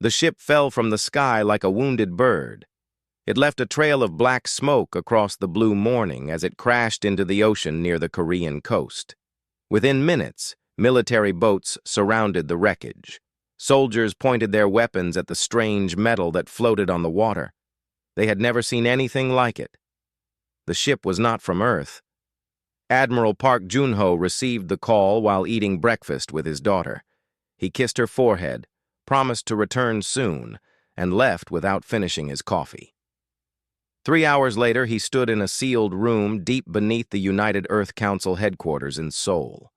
The ship fell from the sky like a wounded bird. It left a trail of black smoke across the blue morning as it crashed into the ocean near the Korean coast. Within minutes, military boats surrounded the wreckage. Soldiers pointed their weapons at the strange metal that floated on the water. They had never seen anything like it. The ship was not from Earth. Admiral Park Jun-ho received the call while eating breakfast with his daughter. He kissed her forehead, promised to return soon, and left without finishing his coffee. 3 hours later, he stood in a sealed room deep beneath the United Earth Council headquarters in Seoul.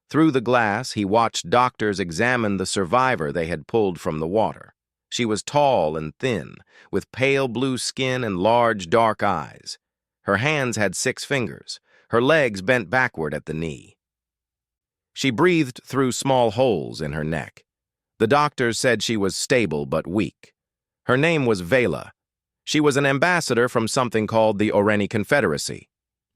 Through the glass, he watched doctors examine the survivor they had pulled from the water. She was tall and thin, with pale blue skin and large dark eyes. Her hands had 6 fingers, her legs bent backward at the knee. She breathed through small holes in her neck. The doctors said she was stable but weak. Her name was Vela. She was an ambassador from something called the Oreni Confederacy.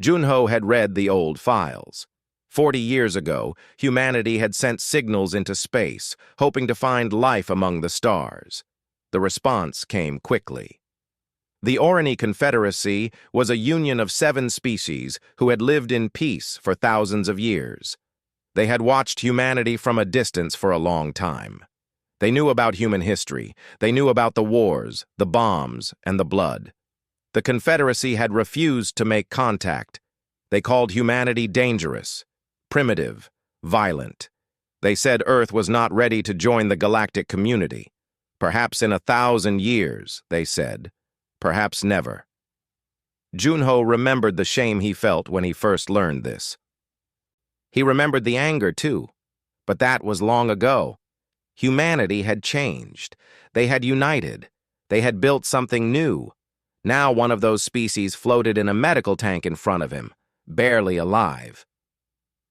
Junho had read the old files. 40 years ago, humanity had sent signals into space, hoping to find life among the stars. The response came quickly. The Oreni Confederacy was a union of 7 species who had lived in peace for thousands of years. They had watched humanity from a distance for a long time. They knew about human history. They knew about the wars, the bombs, and the blood. The Confederacy had refused to make contact. They called humanity dangerous, primitive, violent. They said Earth was not ready to join the galactic community. Perhaps in 1,000 years, they said. Perhaps never. Junho remembered the shame he felt when he first learned this. He remembered the anger, too. But that was long ago. Humanity had changed. They had united. They had built something new. Now one of those species floated in a medical tank in front of him, barely alive.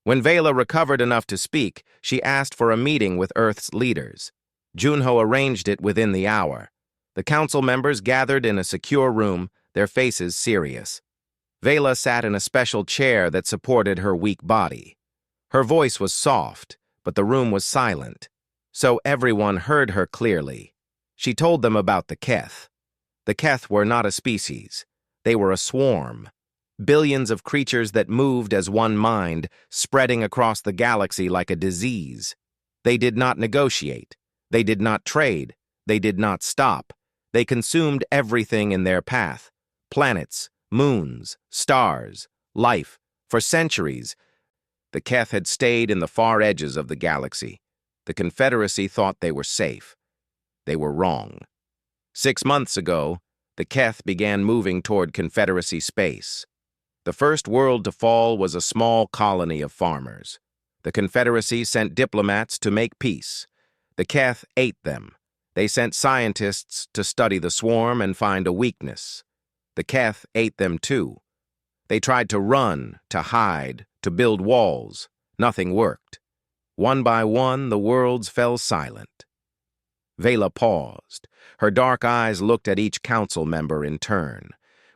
When Vela recovered enough to speak, she asked for a meeting with Earth's leaders. Junho arranged it within the hour. The council members gathered in a secure room, their faces serious. Vela sat in a special chair that supported her weak body. Her voice was soft, but the room was silent, so everyone heard her clearly. She told them about the Keth. The Keth were not a species. They were a swarm. Billions of creatures that moved as one mind, spreading across the galaxy like a disease. They did not negotiate. They did not trade. They did not stop. They consumed everything in their path. Planets, moons, stars, life. For centuries, the Keth had stayed in the far edges of the galaxy. The Confederacy thought they were safe. They were wrong. 6 months ago, the Keth began moving toward Confederacy space. The first world to fall was a small colony of farmers. The Confederacy sent diplomats to make peace. The Keth ate them. They sent scientists to study the swarm and find a weakness. The Keth ate them too. They tried to run, to hide, to build walls. Nothing worked. One by one, the worlds fell silent. Vela paused. Her dark eyes looked at each council member in turn.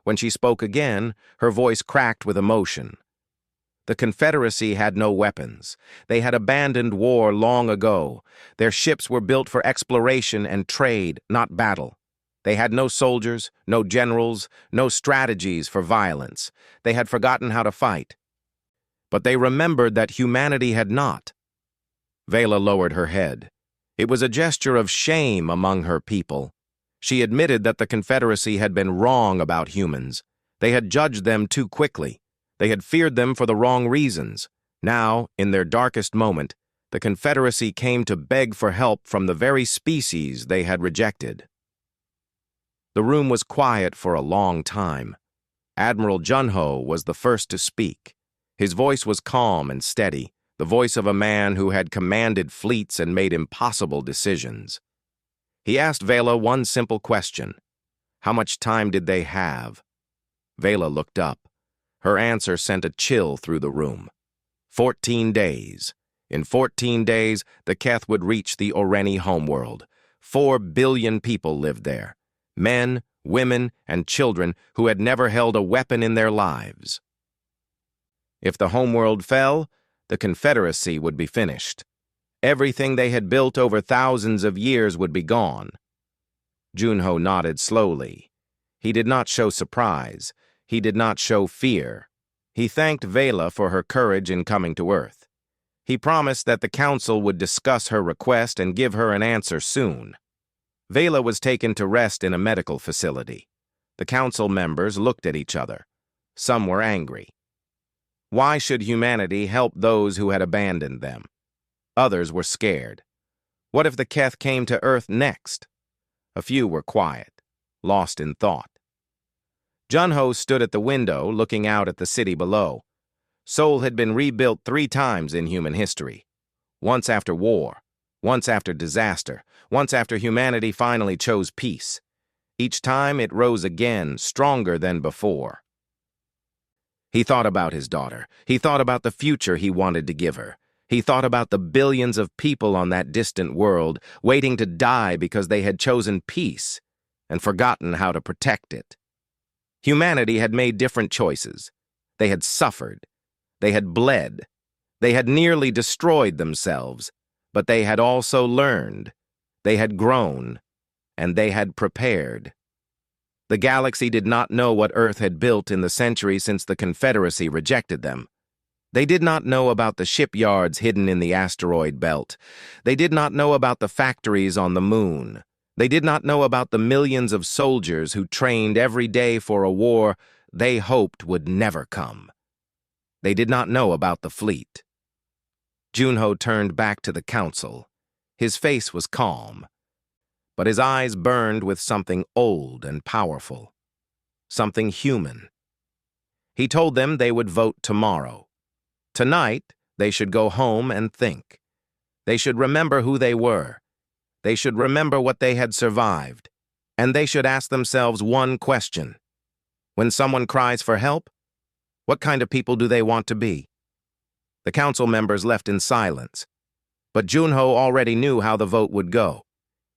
When she spoke again, her voice cracked with emotion. The Confederacy had no weapons. They had abandoned war long ago. Their ships were built for exploration and trade, not battle. They had no soldiers, no generals, no strategies for violence. They had forgotten how to fight. But they remembered that humanity had not. Vela lowered her head. It was a gesture of shame among her people. She admitted that the Confederacy had been wrong about humans. They had judged them too quickly. They had feared them for the wrong reasons. Now, in their darkest moment, the Confederacy came to beg for help from the very species they had rejected. The room was quiet for a long time. Admiral Junho was the first to speak. His voice was calm and steady, the voice of a man who had commanded fleets and made impossible decisions. He asked Vela one simple question. How much time did they have? Vela looked up. Her answer sent a chill through the room. 14 days. In 14 days, the Keth would reach the Oreni homeworld. 4 billion people lived there. Men, women, and children who had never held a weapon in their lives. If the homeworld fell, the Confederacy would be finished. Everything they had built over thousands of years would be gone. Junho nodded slowly. He did not show surprise. He did not show fear. He thanked Vela for her courage in coming to Earth. He promised that the council would discuss her request and give her an answer soon. Vela was taken to rest in a medical facility. The council members looked at each other. Some were angry. Why should humanity help those who had abandoned them? Others were scared. What if the Keth came to Earth next? A few were quiet, lost in thought. Junho stood at the window, looking out at the city below. Seoul had been rebuilt 3 times in human history. Once after war, once after disaster, once after humanity finally chose peace. Each time it rose again, stronger than before. He thought about his daughter. He thought about the future he wanted to give her. He thought about the billions of people on that distant world, waiting to die because they had chosen peace and forgotten how to protect it. Humanity had made different choices. They had suffered. They had bled. They had nearly destroyed themselves, but they had also learned. They had grown, and they had prepared. The galaxy did not know what Earth had built in the century since the Confederacy rejected them. They did not know about the shipyards hidden in the asteroid belt. They did not know about the factories on the moon. They did not know about the millions of soldiers who trained every day for a war they hoped would never come. They did not know about the fleet. Junho turned back to the council. His face was calm, but his eyes burned with something old and powerful, something human. He told them they would vote tomorrow. Tonight, they should go home and think. They should remember who they were. They should remember what they had survived. And they should ask themselves one question. When someone cries for help, what kind of people do they want to be? The council members left in silence. But Junho already knew how the vote would go.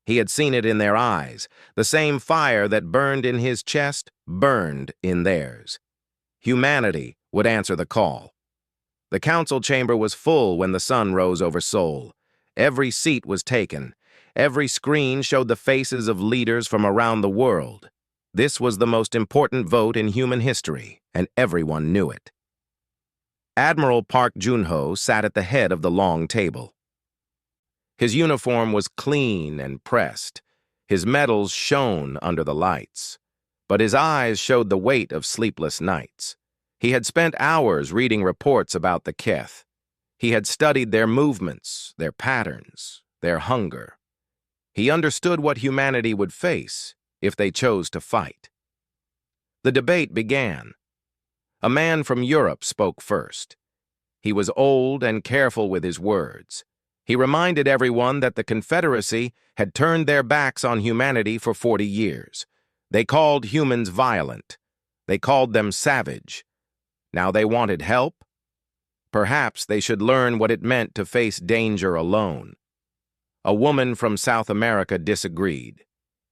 He had seen it in their eyes. The same fire that burned in his chest burned in theirs. Humanity would answer the call. The council chamber was full when the sun rose over Seoul. Every seat was taken. Every screen showed the faces of leaders from around the world. This was the most important vote in human history, and everyone knew it. Admiral Park Junho sat at the head of the long table. His uniform was clean and pressed. His medals shone under the lights. But his eyes showed the weight of sleepless nights. He had spent hours reading reports about the Keth. He had studied their movements, their patterns, their hunger. He understood what humanity would face if they chose to fight. The debate began. A man from Europe spoke first. He was old and careful with his words. He reminded everyone that the Confederacy had turned their backs on humanity for 40 years. They called humans violent. They called them savage. Now they wanted help? Perhaps they should learn what it meant to face danger alone. A woman from South America disagreed.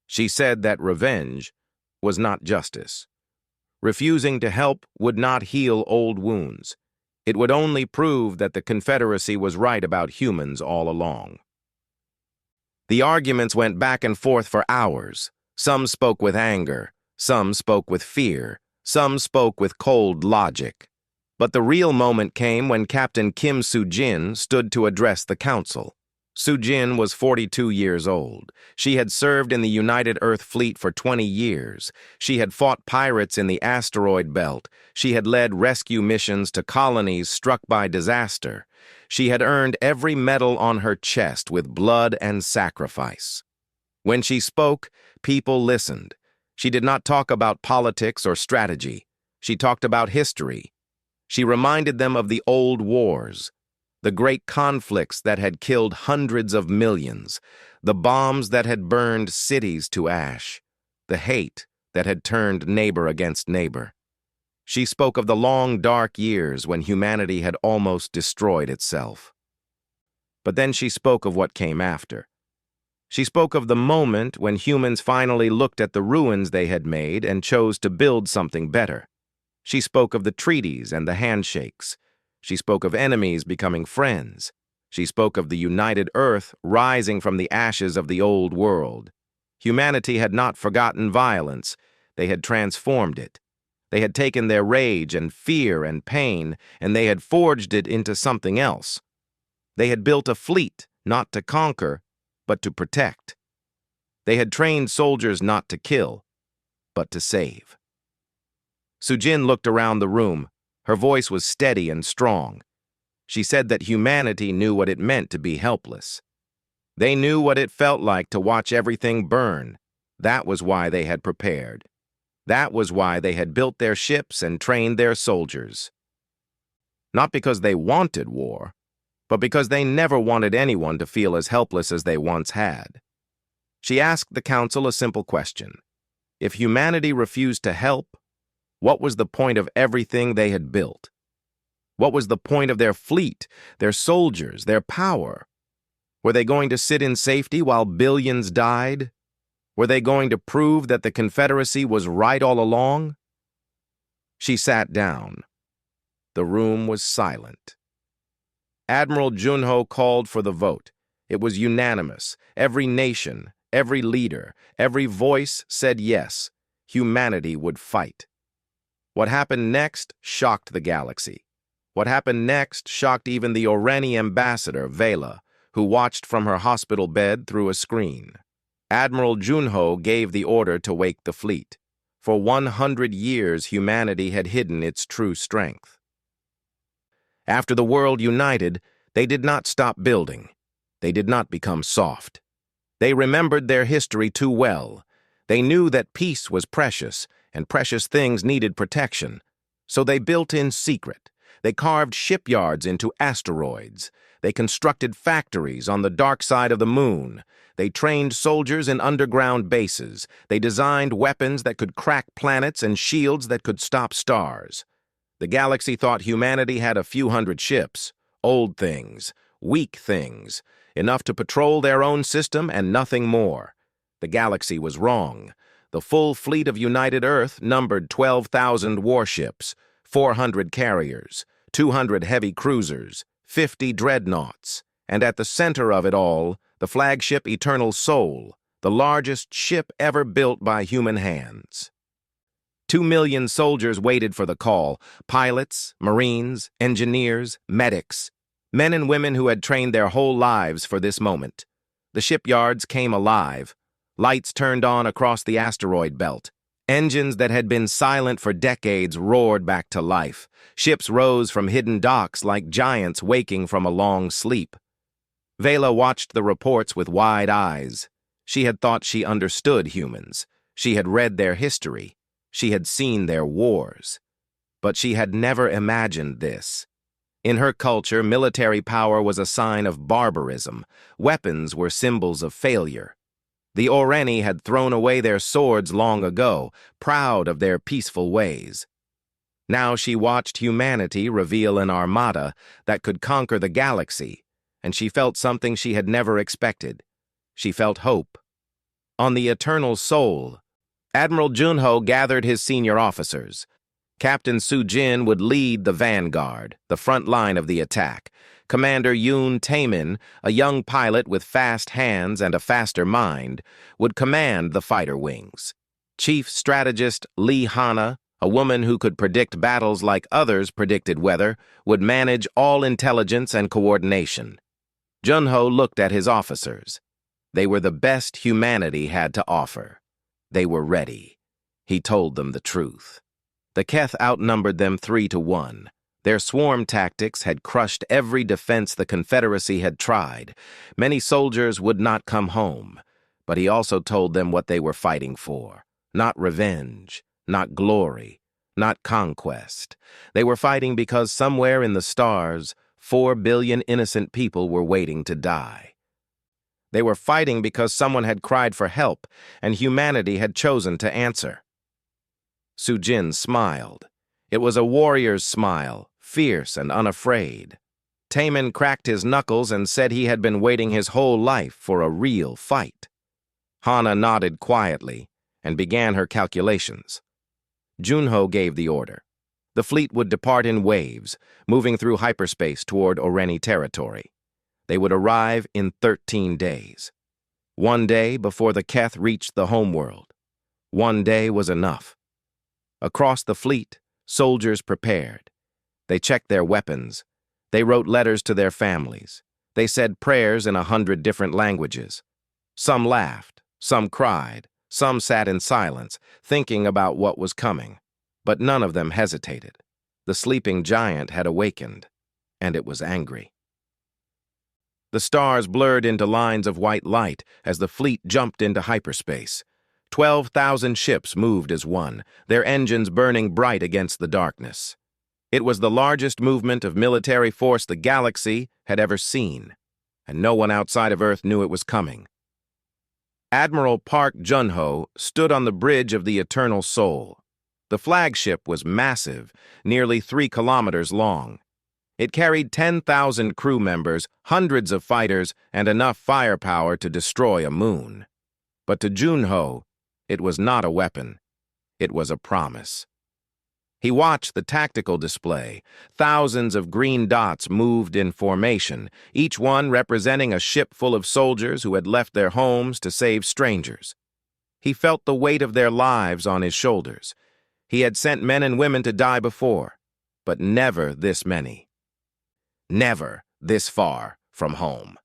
She said that revenge was not justice. Refusing to help would not heal old wounds. It would only prove that the Confederacy was right about humans all along. The arguments went back and forth for hours. Some spoke with anger. Some spoke with fear. Some spoke with cold logic. But the real moment came when Captain Kim Soo-jin stood to address the council. Soo-jin was 42 years old. She had served in the United Earth Fleet for 20 years. She had fought pirates in the asteroid belt. She had led rescue missions to colonies struck by disaster. She had earned every medal on her chest with blood and sacrifice. When she spoke, people listened. She did not talk about politics or strategy. She talked about history. She reminded them of the old wars, the great conflicts that had killed hundreds of millions, the bombs that had burned cities to ash, the hate that had turned neighbor against neighbor. She spoke of the long, dark years when humanity had almost destroyed itself. But then she spoke of what came after. She spoke of the moment when humans finally looked at the ruins they had made and chose to build something better. She spoke of the treaties and the handshakes. She spoke of enemies becoming friends. She spoke of the united Earth rising from the ashes of the old world. Humanity had not forgotten violence. They had transformed it. They had taken their rage and fear and pain, and they had forged it into something else. They had built a fleet, not to conquer, but to protect. They had trained soldiers not to kill, but to save. Sujin looked around the room. Her voice was steady and strong. She said that humanity knew what it meant to be helpless. They knew what it felt like to watch everything burn. That was why they had prepared. That was why they had built their ships and trained their soldiers. Not because they wanted war, but because they never wanted anyone to feel as helpless as they once had. She asked the council a simple question. If humanity refused to help, what was the point of everything they had built? What was the point of their fleet, their soldiers, their power? Were they going to sit in safety while billions died? Were they going to prove that the Confederacy was right all along? She sat down. The room was silent. Admiral Junho called for the vote. It was unanimous. Every nation, every leader, every voice said yes. Humanity would fight. What happened next shocked the galaxy. What happened next shocked even the Oreni ambassador, Vela, who watched from her hospital bed through a screen. Admiral Junho gave the order to wake the fleet. For 100 years, humanity had hidden its true strength. After the world united, they did not stop building. They did not become soft. They remembered their history too well. They knew that peace was precious, and precious things needed protection. So they built in secret. They carved shipyards into asteroids. They constructed factories on the dark side of the moon. They trained soldiers in underground bases. They designed weapons that could crack planets and shields that could stop stars. The galaxy thought humanity had a few hundred ships, old things, weak things, enough to patrol their own system and nothing more. The galaxy was wrong. The full fleet of United Earth numbered 12,000 warships, 400 carriers, 200 heavy cruisers, 50 dreadnoughts, and at the center of it all, the flagship Eternal Soul, the largest ship ever built by human hands. 2 million soldiers waited for the call, pilots, marines, engineers, medics, men and women who had trained their whole lives for this moment. The shipyards came alive. Lights turned on across the asteroid belt. Engines that had been silent for decades roared back to life. Ships rose from hidden docks like giants waking from a long sleep. Vela watched the reports with wide eyes. She had thought she understood humans. She had read their history. She had seen their wars. But she had never imagined this. In her culture, military power was a sign of barbarism. Weapons were symbols of failure. The Oreni had thrown away their swords long ago, proud of their peaceful ways. Now she watched humanity reveal an armada that could conquer the galaxy, and she felt something she had never expected. She felt hope. On the Eternal Soul, Admiral Junho gathered his senior officers. Captain Sujin would lead the vanguard, the front line of the attack. Commander Yoon Taemin, a young pilot with fast hands and a faster mind, would command the fighter wings. Chief strategist Lee Hana, a woman who could predict battles like others predicted weather, would manage all intelligence and coordination. Junho looked at his officers. They were the best humanity had to offer. They were ready. He told them the truth. The Keth outnumbered them 3-1. Their swarm tactics had crushed every defense the Confederacy had tried. Many soldiers would not come home, but he also told them what they were fighting for. Not revenge, not glory, not conquest. They were fighting because somewhere in the stars, 4 billion innocent people were waiting to die. They were fighting because someone had cried for help, and humanity had chosen to answer. Sujin smiled. It was a warrior's smile, fierce and unafraid. Taemin cracked his knuckles and said he had been waiting his whole life for a real fight. Hana nodded quietly and began her calculations. Junho gave the order. The fleet would depart in waves, moving through hyperspace toward Oreni territory. They would arrive in 13 days. One day before the Keth reached the homeworld. One day was enough. Across the fleet, soldiers prepared. They checked their weapons. They wrote letters to their families. They said prayers in 100 different languages. Some laughed, some cried, some sat in silence, thinking about what was coming. But none of them hesitated. The sleeping giant had awakened, and it was angry. The stars blurred into lines of white light as the fleet jumped into hyperspace. 12,000 ships moved as one, their engines burning bright against the darkness. It was the largest movement of military force the galaxy had ever seen, and no one outside of Earth knew it was coming. Admiral Park Jun-ho stood on the bridge of the Eternal Soul. The flagship was massive, nearly 3 kilometers long. It carried 10,000 crew members, hundreds of fighters, and enough firepower to destroy a moon. But to Jun-ho, it was not a weapon. It was a promise. He watched the tactical display. Thousands of green dots moved in formation, each one representing a ship full of soldiers who had left their homes to save strangers. He felt the weight of their lives on his shoulders. He had sent men and women to die before, but never this many. Never this far from home.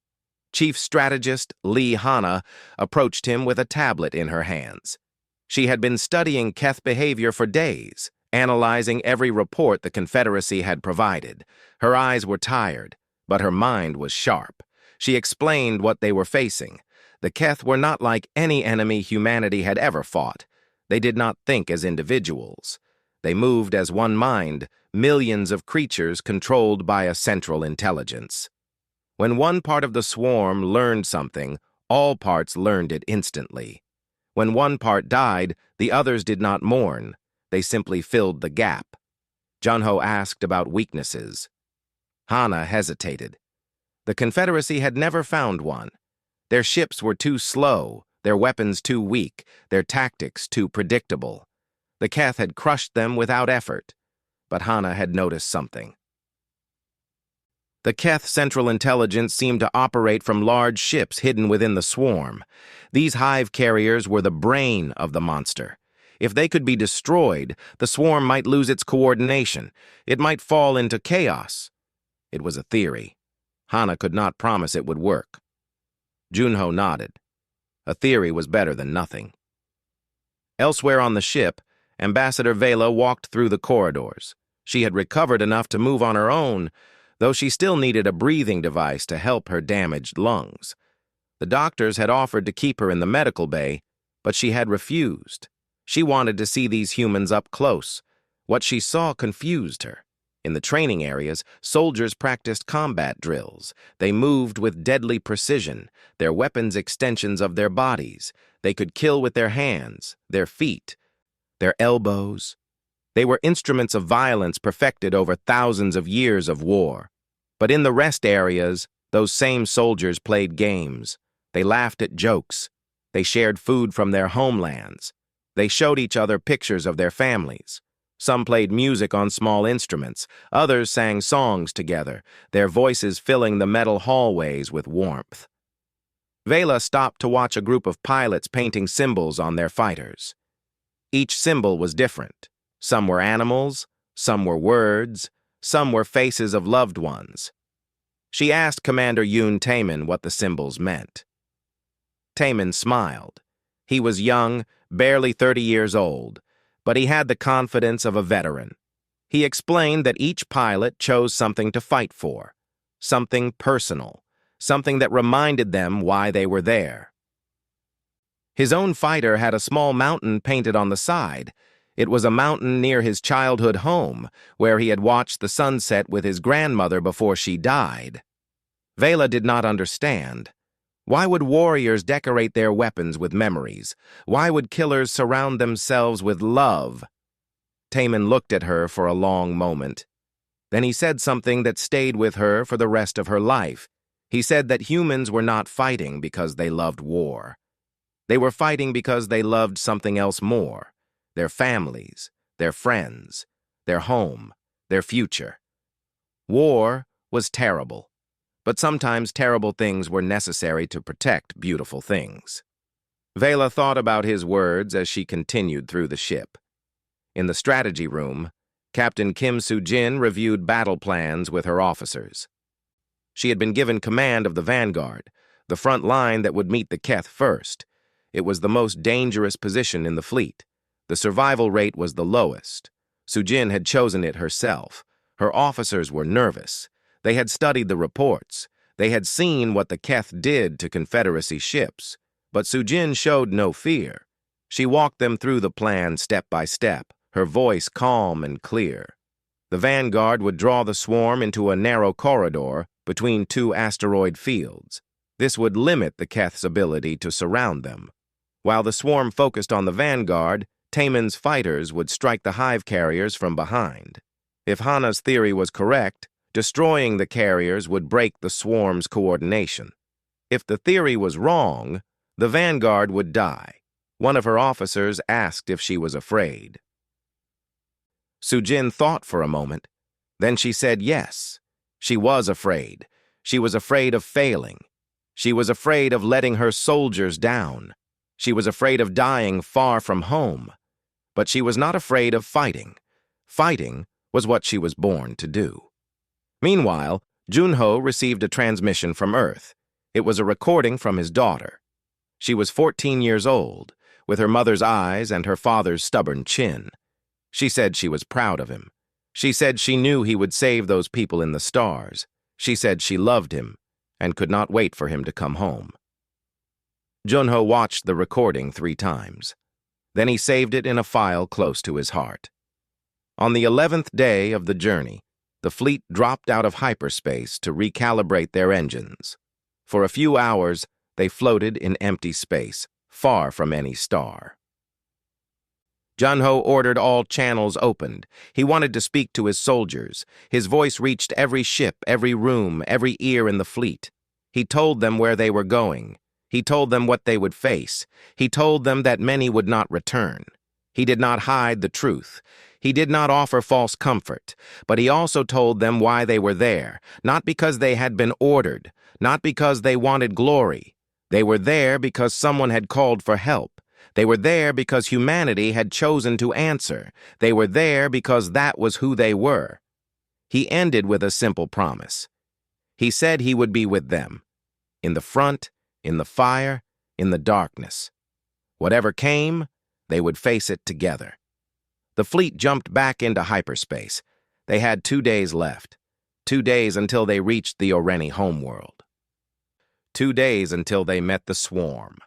Chief Strategist Lee Hana approached him with a tablet in her hands. She had been studying Keth behavior for days, analyzing every report the Confederacy had provided. Her eyes were tired, but her mind was sharp. She explained what they were facing. The Keth were not like any enemy humanity had ever fought. They did not think as individuals. They moved as one mind, millions of creatures controlled by a central intelligence. When one part of the swarm learned something, all parts learned it instantly. When one part died, the others did not mourn. They simply filled the gap. Jun-ho asked about weaknesses. Hana hesitated. The Confederacy had never found one. Their ships were too slow, their weapons too weak, their tactics too predictable. The Keth had crushed them without effort. But Hana had noticed something. The Keth Central Intelligence seemed to operate from large ships hidden within the swarm. These hive carriers were the brain of the monster. If they could be destroyed, the swarm might lose its coordination. It might fall into chaos. It was a theory. Hana could not promise it would work. Jun-ho nodded. A theory was better than nothing. Elsewhere on the ship, Ambassador Vela walked through the corridors. She had recovered enough to move on her own, though she still needed a breathing device to help her damaged lungs. The doctors had offered to keep her in the medical bay, but she had refused. She wanted to see these humans up close. What she saw confused her. In the training areas, soldiers practiced combat drills. They moved with deadly precision, their weapons extensions of their bodies. They could kill with their hands, their feet, their elbows. They were instruments of violence perfected over thousands of years of war. But in the rest areas, those same soldiers played games. They laughed at jokes. They shared food from their homelands. They showed each other pictures of their families. Some played music on small instruments. Others sang songs together, their voices filling the metal hallways with warmth. Vela stopped to watch a group of pilots painting symbols on their fighters. Each symbol was different. Some were animals, some were words, some were faces of loved ones. She asked Commander Yoon Taemin what the symbols meant. Taemin smiled. He was young, barely 30 years old, but he had the confidence of a veteran. He explained that each pilot chose something to fight for, something personal, something that reminded them why they were there. His own fighter had a small mountain painted on the side. It was a mountain near his childhood home, where he had watched the sunset with his grandmother before she died. Vela did not understand. Why would warriors decorate their weapons with memories? Why would killers surround themselves with love? Taemin looked at her for a long moment. Then he said something that stayed with her for the rest of her life. He said that humans were not fighting because they loved war. They were fighting because they loved something else more. Their families, their friends, their home, their future. War was terrible. but sometimes terrible things were necessary to protect beautiful things. Vela thought about his words as she continued through the ship. In the strategy room, Captain Kim Soo-jin reviewed battle plans with her officers. She had been given command of the vanguard, the front line that would meet the Keth first. It was the most dangerous position in the fleet. The survival rate was the lowest. Soo-jin had chosen it herself. Her officers were nervous. They had studied the reports. They had seen what the Keth did to Confederacy ships. But Soo-jin showed no fear. She walked them through the plan step by step, her voice calm and clear. The vanguard would draw the swarm into a narrow corridor between two asteroid fields. This would limit the Keth's ability to surround them. While the swarm focused on the vanguard, Taemon's fighters would strike the hive carriers from behind. If Hana's theory was correct, destroying the carriers would break the swarm's coordination. If the theory was wrong, the vanguard would die. One of her officers asked if she was afraid. Soo-jin thought for a moment. Then she said yes. She was afraid. She was afraid of failing. She was afraid of letting her soldiers down. She was afraid of dying far from home. But she was not afraid of fighting. Fighting was what she was born to do. Meanwhile, Junho received a transmission from Earth. It was a recording from his daughter. She was 14 years old, with her mother's eyes and her father's stubborn chin. She said she was proud of him. She said she knew he would save those people in the stars. She said she loved him and could not wait for him to come home. Junho watched the recording 3 times. Then he saved it in a file close to his heart. On the 11th day of the journey, the fleet dropped out of hyperspace to recalibrate their engines. For a few hours, they floated in empty space, far from any star. Junho ordered all channels opened. He wanted to speak to his soldiers. His voice reached every ship, every room, every ear in the fleet. He told them where they were going. He told them what they would face. He told them that many would not return. He did not hide the truth. He did not offer false comfort, but he also told them why they were there, not because they had been ordered, not because they wanted glory. They were there because someone had called for help. They were there because humanity had chosen to answer. They were there because that was who they were. He ended with a simple promise. He said he would be with them, in the front, in the fire, in the darkness. Whatever came, they would face it together. The fleet jumped back into hyperspace. They had 2 days left. 2 days until they reached the Oreni homeworld. 2 days until they met the swarm.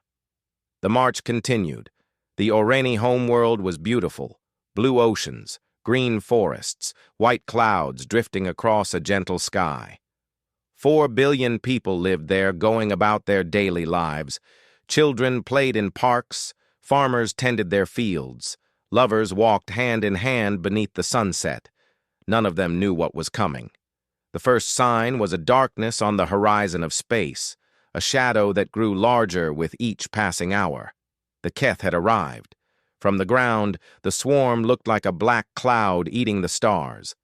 The march continued. The Oreni homeworld was beautiful. Blue oceans, green forests, white clouds drifting across a gentle sky. 4 billion people lived there, going about their daily lives. Children played in parks. Farmers tended their fields. Lovers walked hand in hand beneath the sunset. None of them knew what was coming. The first sign was a darkness on the horizon of space, a shadow that grew larger with each passing hour. The Keth had arrived. From the ground, the swarm looked like a black cloud eating the stars.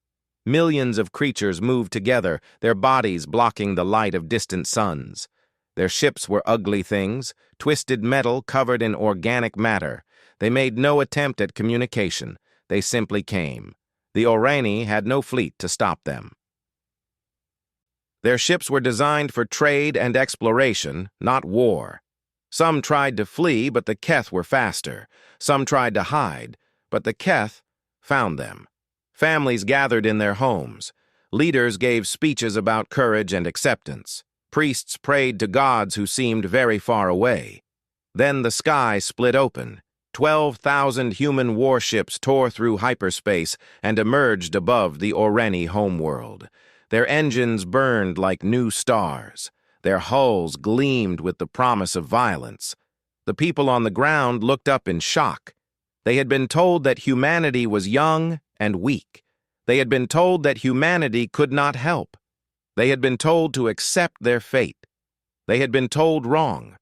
Millions of creatures moved together, their bodies blocking the light of distant suns. Their ships were ugly things, twisted metal covered in organic matter. They made no attempt at communication. They simply came. The Oreni had no fleet to stop them. Their ships were designed for trade and exploration, not war. Some tried to flee, but the Keth were faster. Some tried to hide, but the Keth found them. Families gathered in their homes. Leaders gave speeches about courage and acceptance. Priests prayed to gods who seemed very far away. Then the sky split open. 12,000 human warships tore through hyperspace and emerged above the Oreni homeworld. Their engines burned like new stars. Their hulls gleamed with the promise of violence. The people on the ground looked up in shock. They had been told that humanity was young and weak. They had been told that humanity could not help. They had been told to accept their fate. They had been told wrong.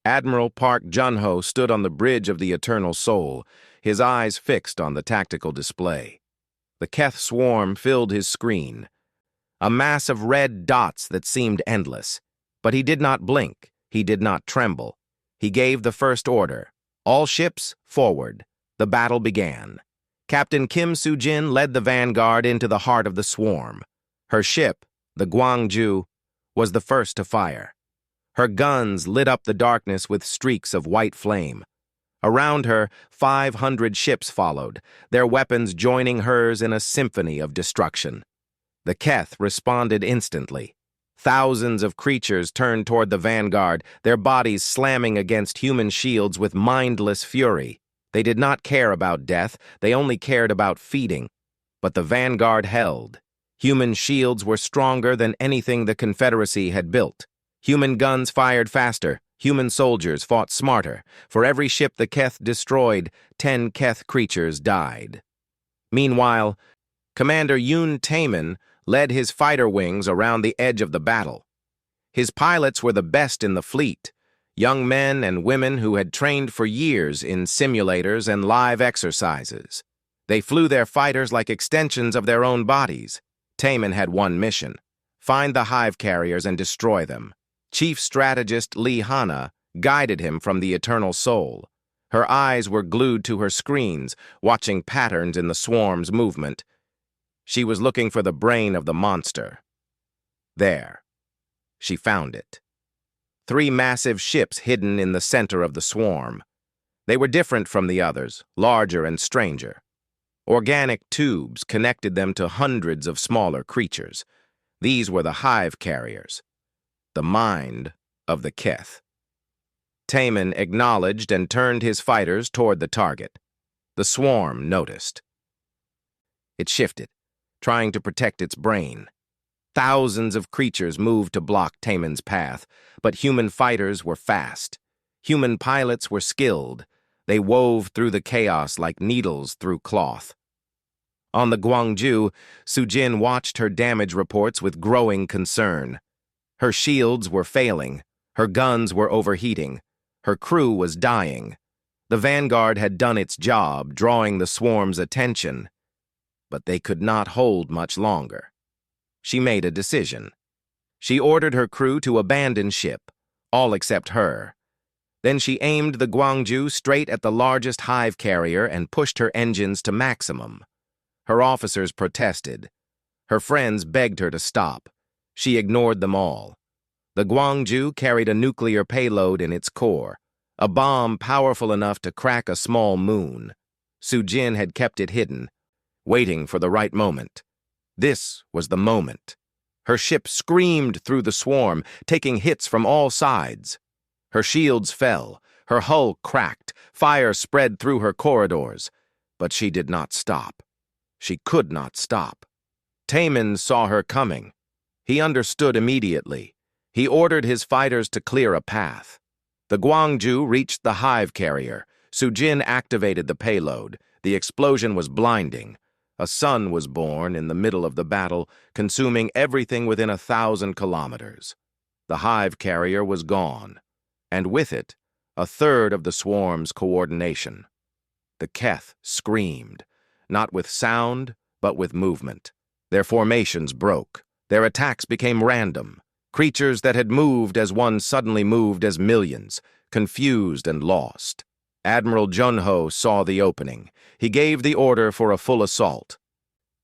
Admiral Park Junho stood on the bridge of the Eternal Soul, his eyes fixed on the tactical display. The Keth swarm filled his screen. a mass of red dots that seemed endless. But he did not blink, he did not tremble. He gave the first order. All ships, forward. The battle began. Captain Kim Soo-jin led the vanguard into the heart of the swarm. Her ship, the Gwangju, was the first to fire. Her guns lit up the darkness with streaks of white flame. Around her, 500 ships followed, their weapons joining hers in a symphony of destruction. The Keth responded instantly. Thousands of creatures turned toward the vanguard, their bodies slamming against human shields with mindless fury. They did not care about death, they only cared about feeding. But the vanguard held. Human shields were stronger than anything the Confederacy had built. Human guns fired faster, human soldiers fought smarter. For every ship the Keth destroyed, 10 Keth creatures died. Meanwhile, Commander Yoon Taemin led his fighter wings around the edge of the battle. His pilots were the best in the fleet, young men and women who had trained for years in simulators and live exercises. They flew their fighters like extensions of their own bodies. Taemin had one mission: find the hive carriers and destroy them. Chief strategist Lee Hana guided him from the Eternal Soul. Her eyes were glued to her screens, watching patterns in the swarm's movement. She was looking for the brain of the monster. There. She found it. 3 massive ships hidden in the center of the swarm. They were different from the others, larger and stranger. Organic tubes connected them to hundreds of smaller creatures. These were the hive carriers, the mind of the Keth. Taemin acknowledged and turned his fighters toward the target. The swarm noticed. It shifted, trying to protect its brain. Thousands of creatures moved to block Taemin's path, but human fighters were fast. Human pilots were skilled. They wove through the chaos like needles through cloth. On the Gwangju, Soo-jin watched her damage reports with growing concern. Her shields were failing. Her guns were overheating. Her crew was dying. The vanguard had done its job, drawing the swarm's attention. But they could not hold much longer. She made a decision. She ordered her crew to abandon ship, all except her. Then she aimed the Gwangju straight at the largest hive carrier and pushed her engines to maximum. Her officers protested. Her friends begged her to stop. She ignored them all. The Gwangju carried a nuclear payload in its core, a bomb powerful enough to crack a small moon. Soo-jin had kept it hidden, waiting for the right moment. This was the moment. Her ship screamed through the swarm, taking hits from all sides. Her shields fell, her hull cracked, fire spread through her corridors. But she did not stop. She could not stop. Taemin saw her coming. He understood immediately. He ordered his fighters to clear a path. The Gwangju reached the hive carrier. Soo-jin activated the payload. The explosion was blinding. A sun was born in the middle of the battle, consuming everything within 1,000 kilometers. The hive carrier was gone, and with it, a third of the swarm's coordination. The Keth screamed, not with sound, but with movement. Their formations broke. Their attacks became random. Creatures that had moved as one suddenly moved as millions, confused and lost. Admiral Junho saw the opening. He gave the order for a full assault.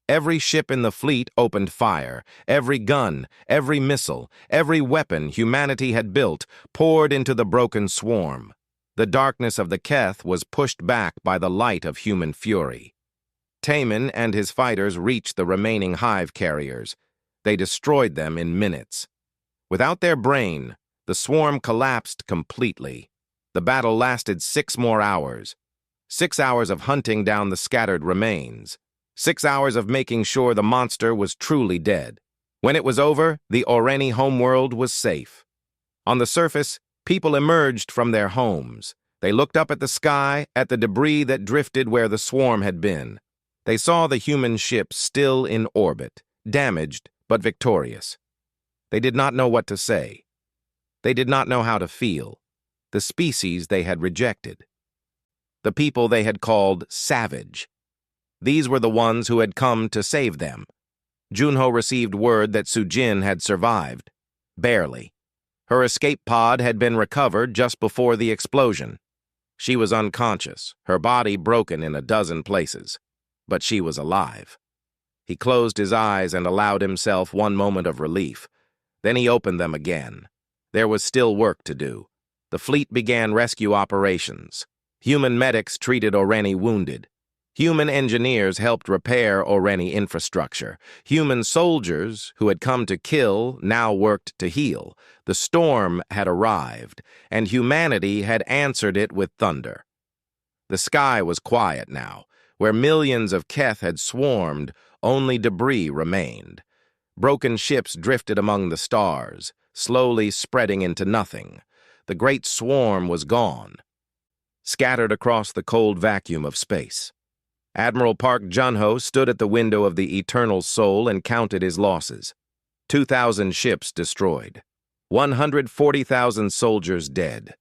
Every ship in the fleet opened fire. Every gun, every missile, every weapon humanity had built poured into the broken swarm. The darkness of the Keth was pushed back by the light of human fury. Taemin and his fighters reached the remaining hive carriers. They destroyed them in minutes. Without their brain, the swarm collapsed completely. The battle lasted 6 more hours. 6 hours of hunting down the scattered remains. 6 hours of making sure the monster was truly dead. When it was over, the Oreni homeworld was safe. On the surface, people emerged from their homes. They looked up at the sky, at the debris that drifted where the swarm had been. They saw the human ships still in orbit, damaged but victorious. They did not know what to say. They did not know how to feel. The species they had rejected. The people they had called savage. These were the ones who had come to save them. Junho received word that Sujin had survived. Barely. Her escape pod had been recovered just before the explosion. She was unconscious, her body broken in a dozen places. But she was alive. He closed his eyes and allowed himself one moment of relief. Then he opened them again. There was still work to do. The fleet began rescue operations. Human medics treated Oreni wounded. Human engineers helped repair Oreni infrastructure. Human soldiers, who had come to kill, now worked to heal. The storm had arrived, and humanity had answered it with thunder. The sky was quiet now. Where millions of Keth had swarmed, only debris remained. Broken ships drifted among the stars, slowly spreading into nothing. The great swarm was gone, scattered across the cold vacuum of space. Admiral Park Junho stood at the window of the Eternal Soul and counted his losses. 2,000 ships destroyed. 140,000 soldiers dead.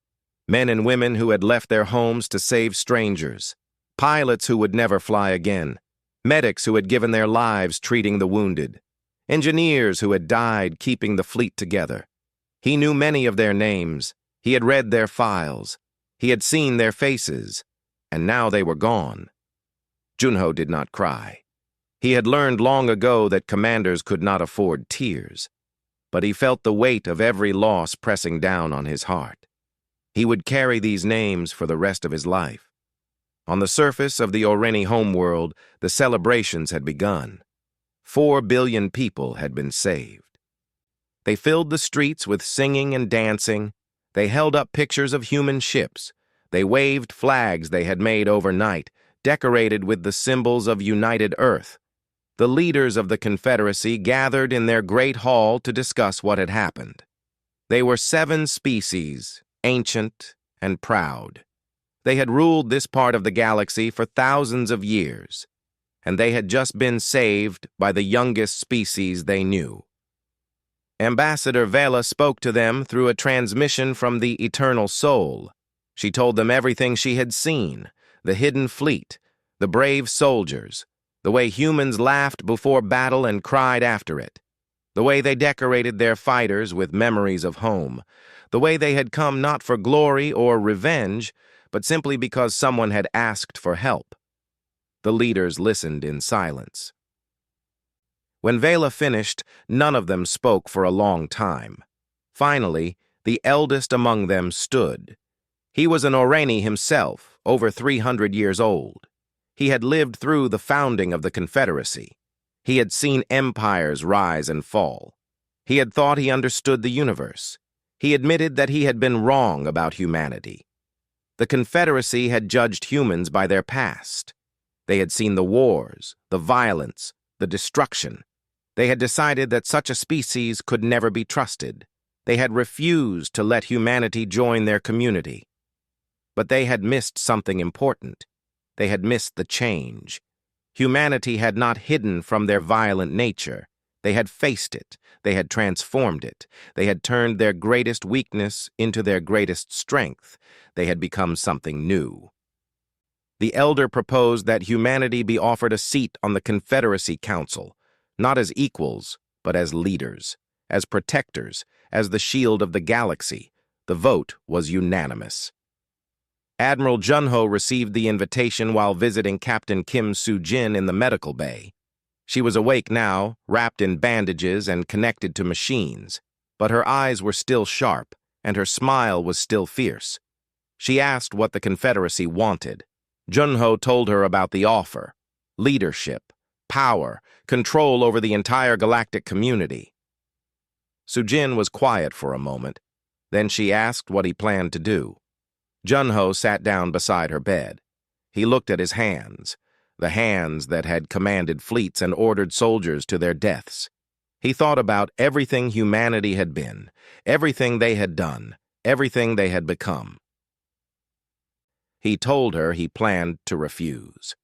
Men and women who had left their homes to save strangers. Pilots who would never fly again. Medics who had given their lives treating the wounded. Engineers who had died keeping the fleet together. He knew many of their names. He had read their files. He had seen their faces. And now they were gone. Junho did not cry. He had learned long ago that commanders could not afford tears. But he felt the weight of every loss pressing down on his heart. He would carry these names for the rest of his life. On the surface of the Oreni homeworld, the celebrations had begun. 4 billion people had been saved. They filled the streets with singing and dancing. They held up pictures of human ships. They waved flags they had made overnight, decorated with the symbols of united Earth. The leaders of the Confederacy gathered in their great hall to discuss what had happened. They were 7 species, ancient and proud. They had ruled this part of the galaxy for thousands of years, and they had just been saved by the youngest species they knew. Ambassador Vela spoke to them through a transmission from the Eternal Soul. She told them everything she had seen, the hidden fleet, the brave soldiers, the way humans laughed before battle and cried after it, the way they decorated their fighters with memories of home, the way they had come not for glory or revenge, but simply because someone had asked for help. The leaders listened in silence. When Vela finished, none of them spoke for a long time. Finally, the eldest among them stood. He was an Oreni himself, over 300 years old. He had lived through the founding of the Confederacy. He had seen empires rise and fall. He had thought he understood the universe. He admitted that he had been wrong about humanity. The Confederacy had judged humans by their past. They had seen the wars, the violence, the destruction. They had decided that such a species could never be trusted. They had refused to let humanity join their community. But they had missed something important. They had missed the change. Humanity had not hidden from their violent nature. They had faced it. They had transformed it. They had turned their greatest weakness into their greatest strength. They had become something new. The elder proposed that humanity be offered a seat on the Confederacy Council, not as equals, but as leaders, as protectors, as the shield of the galaxy. The vote was unanimous. Admiral Junho received the invitation while visiting Captain Kim Soo-jin in the medical bay. She was awake now, wrapped in bandages and connected to machines, but her eyes were still sharp, and her smile was still fierce. She asked what the Confederacy wanted. Junho told her about the offer: leadership, power, control over the entire galactic community. Soo-jin was quiet for a moment. Then she asked what he planned to do. Junho sat down beside her bed. He looked at his hands, the hands that had commanded fleets and ordered soldiers to their deaths. He thought about everything humanity had been, everything they had done, everything they had become. He told her he planned to refuse.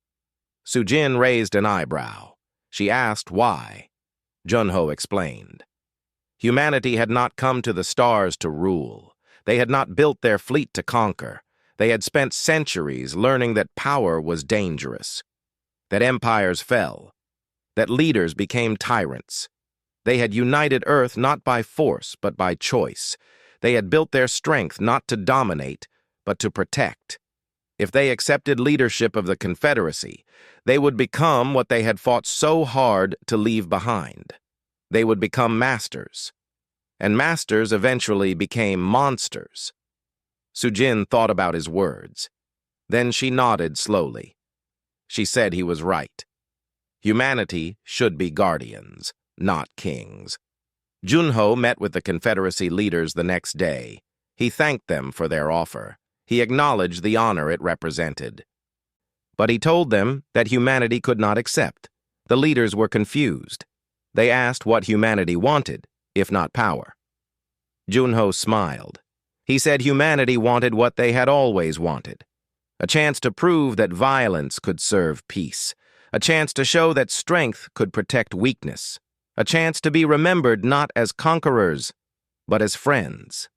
Soo-jin raised an eyebrow. She asked why. Junho explained. Humanity had not come to the stars to rule. They had not built their fleet to conquer. They had spent centuries learning that power was dangerous, that empires fell, that leaders became tyrants. They had united Earth not by force, but by choice. They had built their strength not to dominate, but to protect. If they accepted leadership of the Confederacy, they would become what they had fought so hard to leave behind. They would become masters. And masters eventually became monsters. Sujin thought about his words. Then she nodded slowly. She said he was right. Humanity should be guardians, not kings. Junho met with the Confederacy leaders the next day. He thanked them for their offer. He acknowledged the honor it represented. But he told them that humanity could not accept. The leaders were confused. They asked what humanity wanted, if not power. Junho smiled. He said humanity wanted what they had always wanted. A chance to prove that violence could serve peace. A chance to show that strength could protect weakness. A chance to be remembered not as conquerors, but as friends.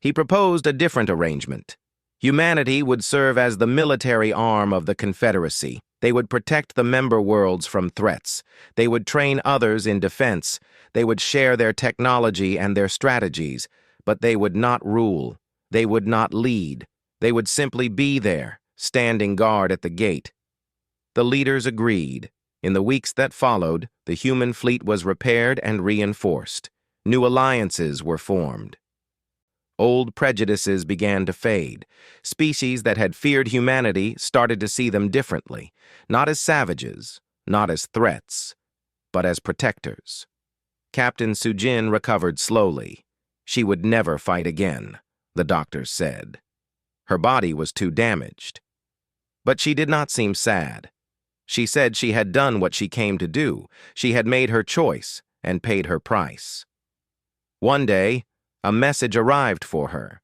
He proposed a different arrangement. Humanity would serve as the military arm of the Confederacy. They would protect the member worlds from threats. They would train others in defense. They would share their technology and their strategies, but they would not rule. They would not lead. They would simply be there, standing guard at the gate. The leaders agreed. In the weeks that followed, the human fleet was repaired and reinforced. New alliances were formed. Old prejudices began to fade. Species that had feared humanity started to see them differently, not as savages, not as threats, but as protectors. Captain Sujin recovered slowly. She would never fight again, the doctors said. Her body was too damaged. But she did not seem sad. She said she had done what she came to do. She had made her choice and paid her price. One day, a message arrived for her.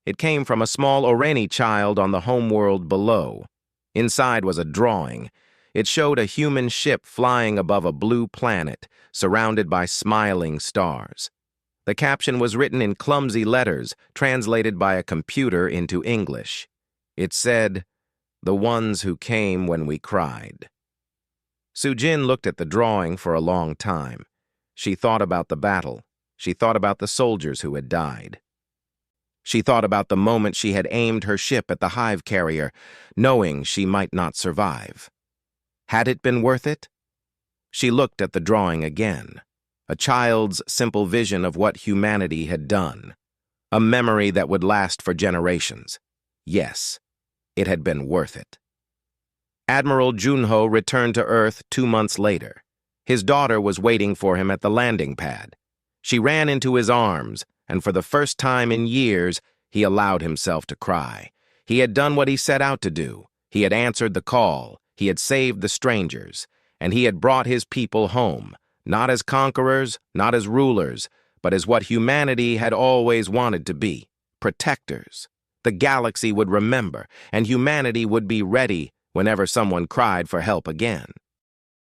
It came from a small Orani child on the homeworld below. Inside was a drawing. It showed a human ship flying above a blue planet, surrounded by smiling stars. The caption was written in clumsy letters, translated by a computer into English. It said, "The ones who came when we cried." Sujin looked at the drawing for a long time. She thought about the battle. She thought about the soldiers who had died. She thought about the moment she had aimed her ship at the hive carrier, knowing she might not survive. Had it been worth it? She looked at the drawing again. A child's simple vision of what humanity had done. A memory that would last for generations. Yes, it had been worth it. Admiral Junho returned to Earth 2 months later. His daughter was waiting for him at the landing pad. She ran into his arms, and for the first time in years, he allowed himself to cry. He had done what he set out to do. He had answered the call. He had saved the strangers, and he had brought his people home, not as conquerors, not as rulers, but as what humanity had always wanted to be, protectors. The galaxy would remember, and humanity would be ready whenever someone cried for help again.